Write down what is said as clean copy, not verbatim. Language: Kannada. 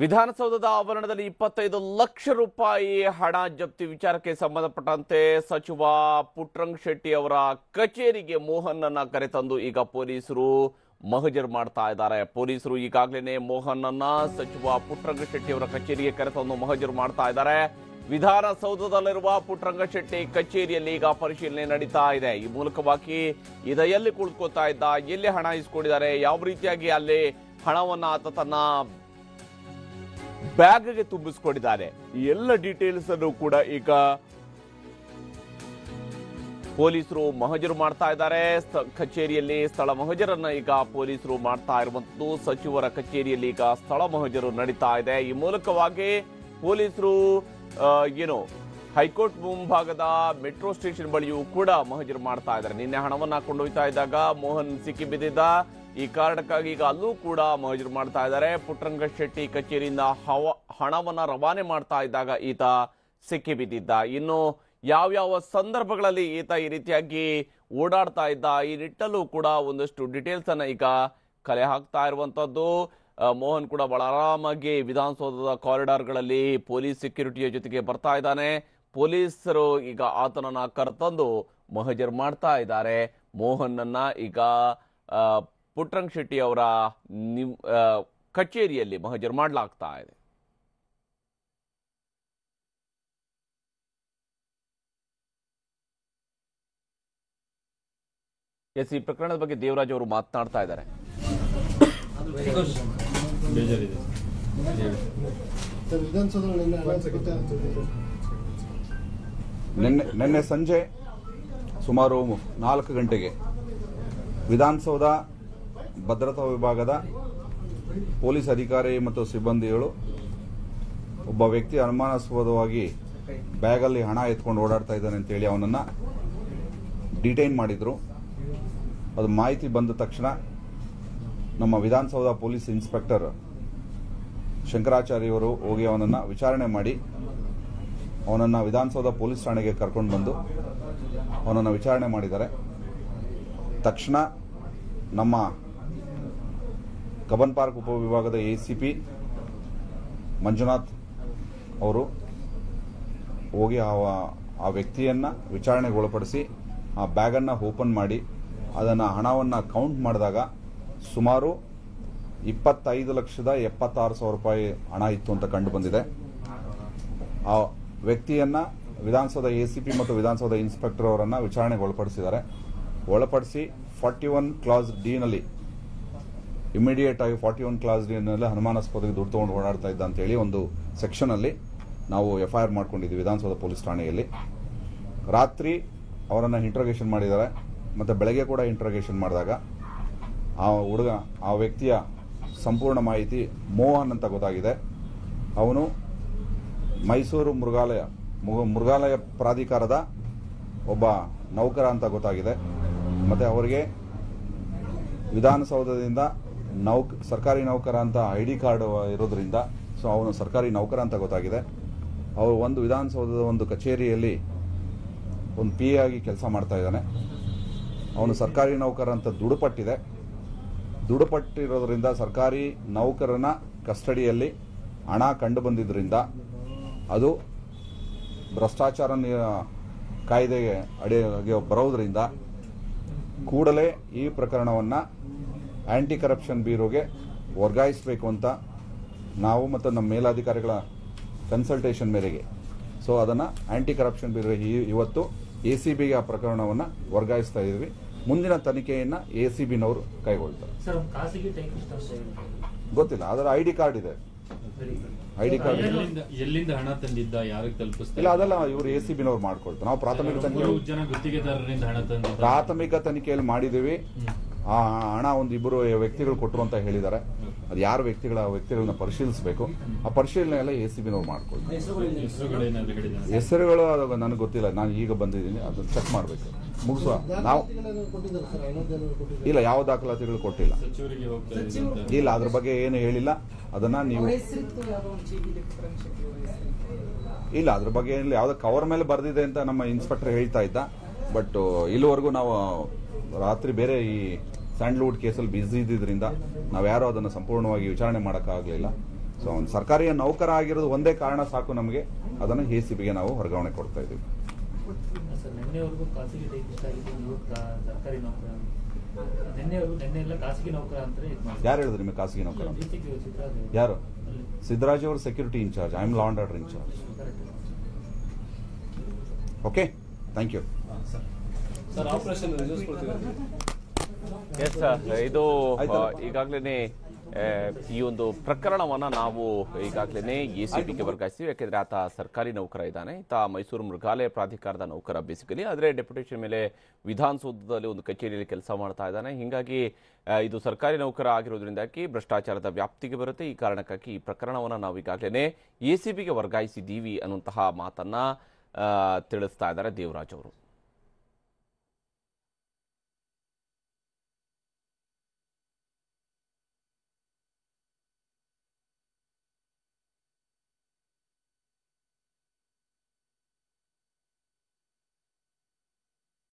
ವಿಧಾನಸೌಧದ ಆವರಣದಲ್ಲಿ 25 ಲಕ್ಷ ರೂಪಾಯಿ ಹಣ ಜಪ್ತಿ ವಿಚಾರಕ್ಕೆ ಸಂಬಂಧಪಟ್ಟಂತೆ ಸಚಿವ ಪುಟ್ಟರಂಗ ಶೆಟ್ಟಿ ಅವರ ಕಚೇರಿಗೆ ಮೋಹನ್ ಅನ್ನ ಕರೆತಂದು ಈಗ ಪೊಲೀಸರು ಮಹಜರ್ ಮಾಡ್ತಾ ಇದ್ದಾರೆ. ಪೊಲೀಸರು ಈಗಾಗಲೇ ಮೋಹನ್ ಅನ್ನ ಸಚಿವ ಪುಟ್ಟರಂಗ ಶೆಟ್ಟಿ ಅವರ ಕಚೇರಿಗೆ ಕರೆತಂದು ಮಹಜರ್ ಮಾಡ್ತಾ ಇದ್ದಾರೆ. ವಿಧಾನಸೌಧದಲ್ಲಿರುವ ಪುಟ್ಟರಂಗ ಶೆಟ್ಟಿ ಕಚೇರಿಯಲ್ಲಿ ಈಗ ಪರಿಶೀಲನೆ ನಡೀತಾ ಇದೆ. ಈ ಮೂಲಕವಾಗಿ ಎಲ್ಲಿ ಕುಳಿತುಕೊಳ್ತಾ ಇದ್ದ, ಎಲ್ಲಿ ಹಣ ಇಸ್ಕೊಂಡಿದ್ದಾರೆ, ಯಾವ ರೀತಿಯಾಗಿ ಅಲ್ಲಿ ಹಣವನ್ನ ಆತ ತನ್ನ ಬ್ಯಾಗ್ಗೆ ತುಂಬಿಸಿಕೊಂಡಿದ್ದಾರೆ, ಈ ಎಲ್ಲ ಡೀಟೇಲ್ಸ್ ಅನ್ನು ಕೂಡ ಈಗ ಪೊಲೀಸರು ಮಹಜರು ಮಾಡ್ತಾ ಇದ್ದಾರೆ. ಕಚೇರಿಯಲ್ಲಿ ಸ್ಥಳ ಮಹಜರನ್ನ ಈಗ ಪೊಲೀಸರು ಮಾಡ್ತಾ ಇರುವಂತದ್ದು. ಸಚಿವರ ಕಚೇರಿಯಲ್ಲಿ ಈಗ ಸ್ಥಳ ಮಹಜರು ನಡೀತಾ ಇದೆ. ಈ ಮೂಲಕವಾಗಿ ಪೊಲೀಸರು ಹೈಕೋರ್ಟ್ ಮುಂಭಾಗದ ಮೆಟ್ರೋ ಸ್ಟೇಷನ್ ಬಳಿಯೂ ಕೂಡ ಮಹಜರು ಮಾಡ್ತಾ ಇದ್ದಾರೆ. ನಿನ್ನೆ ಹಣವನ್ನ ಕೊಂಡೊಯ್ತಾ ಇದ್ದಾಗ ಮೋಹನ್ ಸಿಕ್ಕಿ ಬಿದ್ದಿದ್ದ. ಈ ಕಾರಣಕ್ಕಾಗಿ ಈಗ ಅಲ್ಲೂ ಕೂಡ ಮಹಜರು ಮಾಡ್ತಾ ಇದ್ದಾರೆ. ಪುಟ್ಟರಂಗ ಶೆಟ್ಟಿ ಕಚೇರಿಯಿಂದ ಹಣವನ್ನ ರವಾನೆ ಮಾಡ್ತಾ ಇದ್ದಾಗ ಈತ ಸಿಕ್ಕಿ ಬಿದ್ದಿದ್ದ. ಇನ್ನು ಯಾವ್ಯಾವ ಸಂದರ್ಭಗಳಲ್ಲಿ ಈತ ಈ ರೀತಿಯಾಗಿ ಓಡಾಡ್ತಾ ಇದ್ದ, ಈ ನಿಟ್ಟಲ್ಲೂ ಕೂಡ ಒಂದಷ್ಟು ಡೀಟೇಲ್ಸ್ ಅನ್ನ ಈಗ ಕಲೆ ಹಾಕ್ತಾ ಇರುವಂತದ್ದು. ಮೋಹನ್ ಕೂಡ ಬಹಳ ಆರಾಮಾಗಿ ವಿಧಾನಸೌಧದ ಕಾರಿಡಾರ್ಗಳಲ್ಲಿ ಪೊಲೀಸ್ ಸೆಕ್ಯೂರಿಟಿಯ ಜೊತೆಗೆ ಬರ್ತಾ ಇದ್ದಾನೆ. ಪೊಲೀಸರು ಈಗ ಆತನನ್ನ ಕರೆತಂದು ಮಹಜರ್ ಮಾಡ್ತಾ ಇದ್ದಾರೆ. ಮೋಹನ್ ಅನ್ನ ಈಗ ಪುಟ್ಟರಂಗ ಶೆಟ್ಟಿ ಅವರ ಕಚೇರಿಯಲ್ಲಿ ಮಹಜರ್ ಮಾಡಲಾಗ್ತಾ ಇದೆ. ಈ ಪ್ರಕರಣದ ಬಗ್ಗೆ ದೇವರಾಜ್ ಅವರು ಮಾತನಾಡ್ತಾ ಇದ್ದಾರೆ. ನಿನ್ನೆ ಸಂಜೆ ಸುಮಾರು 4 ಗಂಟೆಗೆ ವಿಧಾನಸೌಧ ಭದ್ರತಾ ವಿಭಾಗದ ಪೊಲೀಸ್ ಅಧಿಕಾರಿ ಮತ್ತು ಸಿಬ್ಬಂದಿಗಳು ಒಬ್ಬ ವ್ಯಕ್ತಿ ಅನುಮಾನಾಸ್ಪದವಾಗಿ ಬ್ಯಾಗಲ್ಲಿ ಹಣ ಎತ್ಕೊಂಡು ಓಡಾಡ್ತಾ ಇದ್ದಾನೆ ಅಂತೇಳಿ ಅವನನ್ನು ಡಿಟೈನ್ ಮಾಡಿದ್ರು. ಅದು ಮಾಹಿತಿ ಬಂದ ತಕ್ಷಣ ನಮ್ಮ ವಿಧಾನಸೌಧ ಪೊಲೀಸ್ ಇನ್ಸ್ಪೆಕ್ಟರ್ ಶಂಕರಾಚಾರ್ಯವರು ಹೋಗಿ ಅವನನ್ನು ವಿಚಾರಣೆ ಮಾಡಿ ಅವನನ್ನು ವಿಧಾನಸೌಧ ಪೊಲೀಸ್ ಠಾಣೆಗೆ ಕರ್ಕೊಂಡು ಬಂದು ಅವನನ್ನು ವಿಚಾರಣೆ ಮಾಡಿದ್ದಾರೆ. ತಕ್ಷಣ ನಮ್ಮ ಕಬ್ಬನ್ ಪಾರ್ಕ್ ಉಪವಿಭಾಗದ ಎಸಿಪಿ ಮಂಜುನಾಥ್ ಅವರು ಹೋಗಿ ಆ ವ್ಯಕ್ತಿಯನ್ನು ವಿಚಾರಣೆಗೆ ಒಳಪಡಿಸಿ ಆ ಬ್ಯಾಗನ್ನು ಓಪನ್ ಮಾಡಿ ಅದನ್ನು ಹಣವನ್ನು ಕೌಂಟ್ ಮಾಡಿದಾಗ ಸುಮಾರು 25,76,000 ರೂಪಾಯಿ ಹಣ ಇತ್ತು ಅಂತ ಕಂಡು ಬಂದಿದೆ. ಆ ವ್ಯಕ್ತಿಯನ್ನ ವಿಧಾನಸೌಧ ಎಸಿಪಿ ಮತ್ತು ವಿಧಾನಸೌಧ ಇನ್ಸ್ಪೆಕ್ಟರ್ ಅವರನ್ನು ವಿಚಾರಣೆಗೆ ಒಳಪಡಿಸಿ 41 ಕ್ಲಾಸ್ ಡಿ ನಲ್ಲಿ ಇಮಿಡಿಯೇಟ್ ಆಗಿ 41 ಕ್ಲಾಸ್ ಡಿ ನಲ್ಲಿ ಅನುಮಾನಾಸ್ಪದ ದುಡ್ಡು ತಗೊಂಡು ಓಡಾಡ್ತಾ ಇದ್ದ ಅಂತ ಹೇಳಿ ಒಂದು ಸೆಕ್ಷನ್ ಅಲ್ಲಿ ನಾವು FIR ಮಾಡ್ಕೊಂಡಿದ್ವಿ ವಿಧಾನಸೌಧ ಪೊಲೀಸ್ ಠಾಣೆಯಲ್ಲಿ. ರಾತ್ರಿ ಅವರನ್ನು ಇಂಟ್ರೋಗೇಷನ್ ಮಾಡಿದ್ದಾರೆ. ಮತ್ತೆ ಬೆಳಗ್ಗೆ ಕೂಡ ಇಂಟ್ರೋಗೇಷನ್ ಮಾಡಿದಾಗ ಆ ವ್ಯಕ್ತಿಯ ಸಂಪೂರ್ಣ ಮಾಹಿತಿ ಮೋಹನ್ ಅಂತ ಗೊತ್ತಾಗಿದೆ. ಅವನು ಮೈಸೂರು ಮೃಗಾಲಯ ಪ್ರಾಧಿಕಾರದ ಒಬ್ಬ ನೌಕರ ಅಂತ ಗೊತ್ತಾಗಿದೆ. ಮತ್ತೆ ಅವರಿಗೆ ವಿಧಾನಸೌಧದಿಂದ ಸರ್ಕಾರಿ ನೌಕರ ಅಂತ ID ಕಾರ್ಡ್ ಇರೋದ್ರಿಂದ ಸೊ ಅವನು ಸರ್ಕಾರಿ ನೌಕರ ಅಂತ ಗೊತ್ತಾಗಿದೆ. ಅವರು ಒಂದು ವಿಧಾನಸೌಧದ ಒಂದು ಕಚೇರಿಯಲ್ಲಿ ಒಂದು PA ಆಗಿ ಕೆಲಸ ಮಾಡ್ತಾ ಇದ್ದಾನೆ. ಅವನು ಸರ್ಕಾರಿ ನೌಕರ ಅಂತ ದುಡುಪಟ್ಟಿರೋದ್ರಿಂದ ಸರ್ಕಾರಿ ನೌಕರನ ಕಸ್ಟಡಿಯಲ್ಲಿ ಹಣ ಕಂಡು ಬಂದಿದ್ದರಿಂದ ಅದು ಭ್ರಷ್ಟಾಚಾರ ಕಾಯ್ದೆಗೆ ಅಡಿಗೆ ಬರೋದ್ರಿಂದ ಕೂಡಲೇ ಈ ಪ್ರಕರಣವನ್ನು ಆಂಟಿ ಕರಪ್ಷನ್ ಬ್ಯೂರೋಗೆ ವರ್ಗಾಯಿಸಬೇಕು ಅಂತ ನಾವು ಮತ್ತು ನಮ್ಮ ಮೇಲಾಧಿಕಾರಿಗಳ ಕನ್ಸಲ್ಟೇಷನ್ ಮೇರೆಗೆ ಸೊ ಅದನ್ನು ಆಂಟಿ ಕರಪ್ಷನ್ ಬ್ಯೂರೋ ಇವತ್ತು ACBಗೆ ಆ ಪ್ರಕರಣವನ್ನು ವರ್ಗಾಯಿಸ್ತಾ ಇದ್ದೀವಿ. ಮುಂದಿನ ತನಿಖೆಯನ್ನು ACBನವರು ಕೈಗೊಳ್ತಾರೆ. ಗೊತ್ತಿಲ್ಲ, ಅದರ ID ಕಾರ್ಡ್ ಇದೆ. ID ಕಾರ್ಡ್ ಎಲ್ಲಿಂದ ಹಣ ತಂದಿದ್ದ, ಯಾರಿಗೆ ತಲುಪಿಸ್ತಾರೆ? ಇಲ್ಲ, ಅದೆಲ್ಲ ಇವರು ACBನವರು ಮಾಡ್ಕೊಳ್ತಾರೆ. ನಾವು ಪ್ರಾಥಮಿಕ ತನಿಖೆಯಲ್ಲಿ ಮಾಡಿದ್ದೀವಿ. ಆ ಹಣ ಒಂದಿಬ್ಬರು ವ್ಯಕ್ತಿಗಳು ಕೊಟ್ಟರು ಅಂತ ಹೇಳಿದ್ದಾರೆ. ಅದು ಯಾರು ವ್ಯಕ್ತಿಗಳನ್ನ ಪರಿಶೀಲಿಸಬೇಕು. ಆ ಪರಿಶೀಲನೆ ಎಲ್ಲ ACBನವರು ಮಾಡ್ಕೊಳ್ತಾರೆ. ಹೆಸರುಗಳು ನನಗೆ ಗೊತ್ತಿಲ್ಲ, ನಾನು ಈಗ ಬಂದಿದ್ದೀನಿ, ಅದನ್ನು ಚೆಕ್ ಮಾಡಬೇಕು. ಮುಗಿಸುವ ನಾವು ಇಲ್ಲ, ಯಾವ ದಾಖಲಾತಿಗಳು ಕೊಟ್ಟಿಲ್ಲ. ಇಲ್ಲ, ಅದ್ರ ಬಗ್ಗೆ ಏನು ಹೇಳಿಲ್ಲ. ಅದನ್ನ ನೀವು ಇಲ್ಲ, ಅದ್ರ ಬಗ್ಗೆ ಏನಿಲ್ಲ. ಯಾವ್ದೋ ಕವರ್ ಮೇಲೆ ಬರ್ದಿದೆ ಅಂತ ನಮ್ಮ ಇನ್ಸ್ಪೆಕ್ಟರ್ ಹೇಳ್ತಾ ಇದ್ದ. ಬಟ್ ಇಲ್ಲಿವರೆಗೂ ನಾವು ರಾತ್ರಿ ಬೇರೆ ಈ ಸ್ಯಾಂಡಲ್ವುಡ್ ಕೇಸಲ್ಲಿ ಬ್ಯುಸಿ ಇದ್ದಿದ್ದರಿಂದ ನಾವ್ಯಾರೂ ಅದನ್ನು ಸಂಪೂರ್ಣವಾಗಿ ವಿಚಾರಣೆ ಮಾಡೋಕ್ಕಾಗಲಿಲ್ಲ. ಸೊ ಒಂದು ಸರ್ಕಾರಿ ನೌಕರ ಆಗಿರೋದು ಒಂದೇ ಕಾರಣ ಸಾಕು ನಮಗೆ, ಅದನ್ನು ACBಗೆ ನಾವು ವರ್ಗಾವಣೆ ಕೊಡ್ತಾ ಇದ್ದೀವಿ. ಸರ್ ನಿನ್ನೆವರೆಗೂ ಖಾಸಗಿ ಟೈಪಿಸ್ಟ್ ಆಗಿದ್ದು, ನೀವು ಸರ್ಕಾರಿ ನೌಕರ. ನಿನ್ನೆ ಎಲ್ಲ ಖಾಸಗಿ ನೌಕರ ಅಂತ ಯಾರು ಹೇಳಿದ್ರು ನಿಮಗೆ ಖಾಸಗಿ ನೌಕರ? ಯಾರು? ಸಿದ್ದರಾಜ್ ಅವರು security incharge, I am law and order incharge. Okay, thank you. Sir operation yes, ಇದು ಈಗಾಗಲೇ ಈ ಒಂದು ಪ್ರಕರಣವನ್ನ ನಾವು ಈಗಾಗಲೇ ACBಗೆ ವರ್ಗಾಯಿಸ್ತೀವಿ. ಯಾಕೆಂದ್ರೆ ಆತ ಸರ್ಕಾರಿ ನೌಕರ ಇದ್ದಾನೆ, ಈತ ಮೈಸೂರು ಮೃಗಾಲಯ ಪ್ರಾಧಿಕಾರದ ನೌಕರ ಬೇಸಿಕಲಿ. ಆದರೆ ಡೆಪ್ಯುಟೇಷನ್ ಮೇಲೆ ವಿಧಾನಸೌಧದಲ್ಲಿ ಒಂದು ಕಚೇರಿಯಲ್ಲಿ ಕೆಲಸ ಮಾಡ್ತಾ ಇದ್ದಾನೆ. ಹೀಗಾಗಿ ಇದು ಸರ್ಕಾರಿ ನೌಕರ ಆಗಿರೋದ್ರಿಂದಾಗಿ ಭ್ರಷ್ಟಾಚಾರದ ವ್ಯಾಪ್ತಿಗೆ ಬರುತ್ತೆ. ಈ ಕಾರಣಕ್ಕಾಗಿ ಈ ಪ್ರಕರಣವನ್ನು ನಾವು ಈಗಾಗಲೇ ACBಗೆ ವರ್ಗಾಯಿಸಿದ್ದೀವಿ ಅನ್ನುವಂತಹ ಮಾತನ್ನ ತಿಳಿಸ್ತಾ ಇದ್ದಾರೆ ದೇವರಾಜ್ ಅವರು.